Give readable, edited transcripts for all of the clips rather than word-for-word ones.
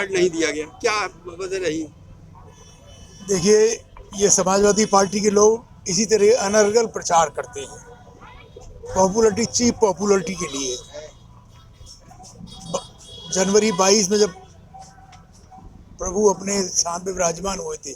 Card नहीं दिया गया, क्या वजह रही? देखिए, ये समाजवादी पार्टी के लोग इसी तरह अनर्गल प्रचार करते हैं, पॉपुलरिटी, चीप पॉपुलरिटी के लिए। जनवरी 22 में जब प्रभु अपने स्थान पे विराजमान हुए थे,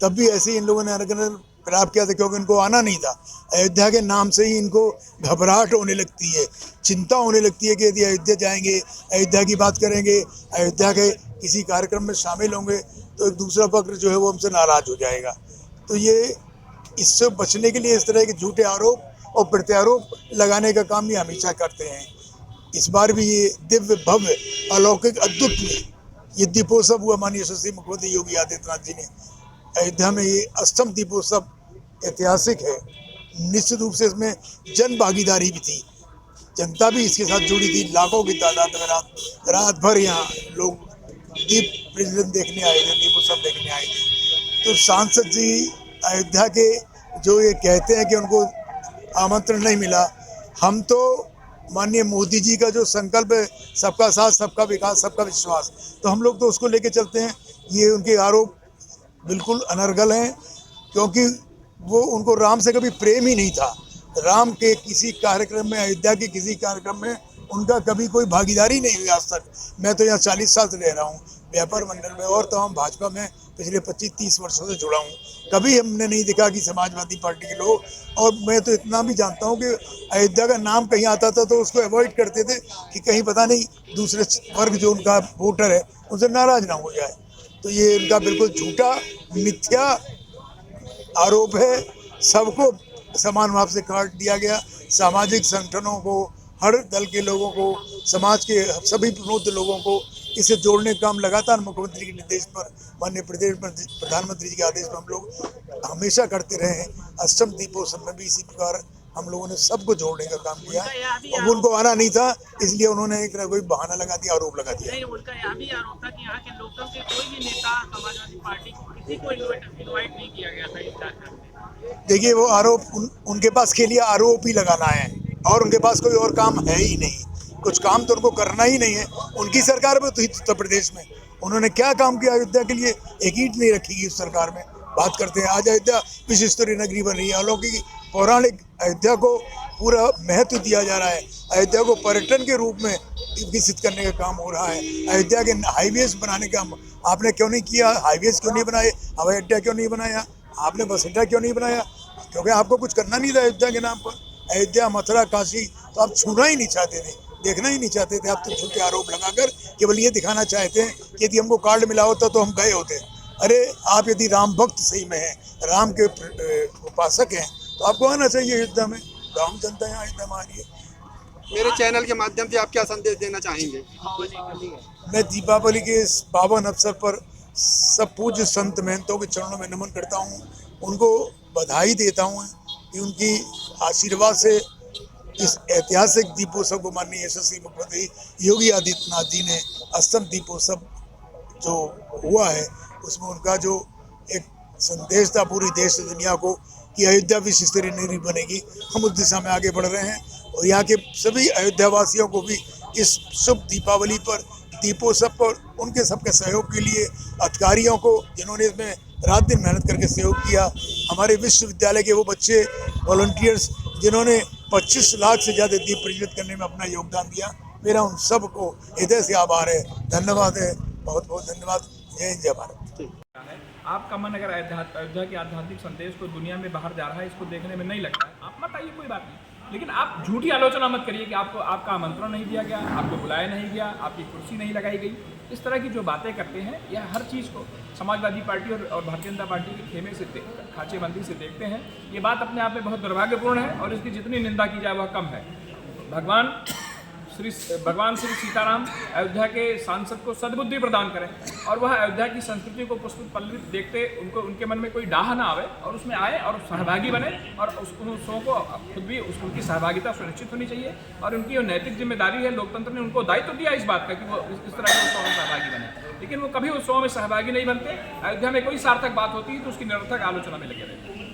तब भी ऐसे ही इन लोगों ने अनर्गल प्रलाप किया था, क्योंकि इनको आना नहीं था। अयोध्या के नाम से ही इनको घबराहट होने लगती है, चिंता होने लगती है कि यदि अयोध्या जाएंगे, अयोध्या की बात करेंगे, अयोध्या के किसी कार्यक्रम में शामिल होंगे, तो एक दूसरा पक्ष जो है वो हमसे नाराज हो जाएगा। तो ये इससे बचने के लिए इस तरह के झूठे आरोप और प्रत्यारोप लगाने का काम ये हमेशा करते हैं। इस बार भी ये दिव्य भव्य अलौकिक अद्भुत में ये दीपोत्सव हुआ। माननीय यशस्वी मुख्यमंत्री योगी आदित्यनाथ जी ने अयोध्या में ये अष्टम दीपोत्सव ऐतिहासिक है। निश्चित रूप से इसमें जन भागीदारी भी थी, जनता भी इसके साथ जुड़ी थी। लाखों की तादाद में रात भर यहाँ लोग दीप प्रज्वलन देखने आए थे, दीपोत्सव देखने आए थे। तो सांसद जी अयोध्या के जो ये कहते हैं कि उनको आमंत्रण नहीं मिला, हम तो माननीय मोदी जी का जो संकल्प है, सबका साथ, सबका विकास, सबका विश्वास, तो हम लोग तो उसको लेके चलते हैं। ये उनके आरोप बिल्कुल अनर्गल हैं, क्योंकि वो उनको राम से कभी प्रेम ही नहीं था। राम के किसी कार्यक्रम में, अयोध्या के किसी कार्यक्रम में उनका कभी कोई भागीदारी नहीं हुई आज तक। मैं तो यहाँ 40 साल से रह रहा हूँ व्यापार मंडल में, और तो हम भाजपा में पिछले 25-30 वर्षों से जुड़ा हूँ। कभी हमने नहीं देखा कि समाजवादी पार्टी के लोग, और मैं तो इतना भी जानता हूँ कि अयोध्या का नाम कहीं आता था तो उसको अवॉइड करते थे कि कहीं पता नहीं दूसरे वर्ग जो उनका वोटर है उनसे नाराज ना हो जाए। तो ये इनका बिल्कुल झूठा मिथ्या आरोप है। सबको समान भाव से काट दिया गया। सामाजिक संगठनों को, हर दल के लोगों को, समाज के सभी प्रबुद्ध लोगों को इसे जोड़ने का काम लगातार मुख्यमंत्री के निर्देश पर, माननीय प्रधानमंत्री जी के आदेश पर हम लोग हमेशा करते रहे हैं। अष्टम दीपोत्सव में भी इसी प्रकार हम लोगों ने सबको जोड़ने का काम किया, और उनको आना नहीं था, इसलिए उन्होंने एक कोई बहाना लगा दिया, आरोप लगा दिया। नहीं, उनका यह भी आरोप था कि यहाँ के लोकल के कोई भी नेता समाजवादी पार्टी को किसी को इनवाइट नहीं किया गया था इस कार्यक्रम में। देखिए, वो आरोप उनके पास के लिए आरोप ही लगाना है, और उनके पास कोई और काम है ही नहीं। कुछ काम तो उनको करना ही नहीं है। उनकी सरकार में तो उत्तर प्रदेश में उन्होंने क्या काम किया अयोध्या के लिए? एक ईंट नहीं रखी गई उस सरकार में। बात करते हैं आज अयोध्या विश्व स्तरीय नगरी बन रही है, अलौकिक पौराणिक अयोध्या को पूरा महत्व दिया जा रहा है। अयोध्या को पर्यटन के रूप में विकसित करने का काम हो रहा है। अयोध्या के हाईवेज बनाने का आपने क्यों नहीं किया? हाईवेज क्यों नहीं बनाए? हवाई अड्डा क्यों नहीं बनाया? आपने बस अड्डा क्यों नहीं बनाया? क्योंकि आपको कुछ करना नहीं था अयोध्या के नाम पर। अयोध्या, मथुरा, काशी तो आप छूना ही नहीं चाहते थे, देखना ही नहीं चाहते थे। आप तो झूठे आरोप लगाकर केवल ये दिखाना चाहते हैं कि यदि हमको कार्ड मिला होता तो हम गए होते। अरे, आप यदि राम भक्त सही में हैं, राम के उपासक हैं, तो आपको आना चाहिए अयोध्या में। राम जनता यहाँ अयोध्या में आ रही है। मेरे चैनल के माध्यम से आप क्या संदेश देना चाहेंगे? मैं दीपावली के इस पावन अवसर पर सब पूज्य संत महंतों के चरणों में नमन करता हूँ, उनको बधाई देता हूँ कि उनकी आशीर्वाद से इस ऐतिहासिक दीपोत्सव को माननीय यशस्वी मुख्यमंत्री योगी आदित्यनाथ जी ने अष्टम दीपोत्सव जो हुआ है उसमें उनका जो एक संदेश था पूरी देश दुनिया को कि अयोध्या विश्व स्तरीय नगरी बनेगी, हम उस दिशा में आगे बढ़ रहे हैं। और यहाँ के सभी अयोध्या वासियों को भी इस शुभ दीपावली पर, दीपोत्सव पर उनके सबके सहयोग के लिए, अधिकारियों को जिन्होंने इसमें रात दिन मेहनत करके सहयोग किया, हमारे विश्वविद्यालय के वो बच्चे वॉलंटियर्स जिन्होंने 25 लाख से ज़्यादा दीप प्रज्वलित करने में अपना योगदान दिया, मेरा उन सबको हृदय से आभार है, धन्यवाद है, बहुत बहुत धन्यवाद। जय हिंद, जय भारत। आपका मन अगर अयोध्या के आध्यात्मिक संदेश को दुनिया में बाहर जा रहा है, इसको देखने में नहीं लगता है, आप मत आइए, कोई बात नहीं। लेकिन आप झूठी आलोचना मत करिए कि आपको आपका आमंत्रण नहीं दिया गया, आपको बुलाया नहीं गया, आपकी कुर्सी नहीं लगाई गई। इस तरह की जो बातें करते हैं, यह हर चीज़ को समाजवादी पार्टी और भारतीय जनता पार्टी के खेमे से, खाचेबंदी से देखते हैं। ये बात अपने आप में बहुत दुर्भाग्यपूर्ण है, और इसकी जितनी निंदा की जाए वह कम है। भगवान श्री सीताराम अयोध्या के सांसद को सद्बुद्धि प्रदान करें, और वह अयोध्या की संस्कृति को पुष्पित पल्लवित देखते उनके मन में कोई डाह ना आवे, और उसमें आए और सहभागी बने, और उस उत्सवों को खुद भी उनकी सहभागिता सुनिश्चित होनी चाहिए। और उनकी जो नैतिक जिम्मेदारी है, लोकतंत्र ने उनको दायित्व दिया इस बात का कि वो इस तरह के उत्सवों में सहभागी बने, लेकिन वो कभी उत्सवों में सहभागी नहीं बनते। अयोध्या में कोई सार्थक बात होती है तो उसकी निरर्थक आलोचना में लगे रहते हैं।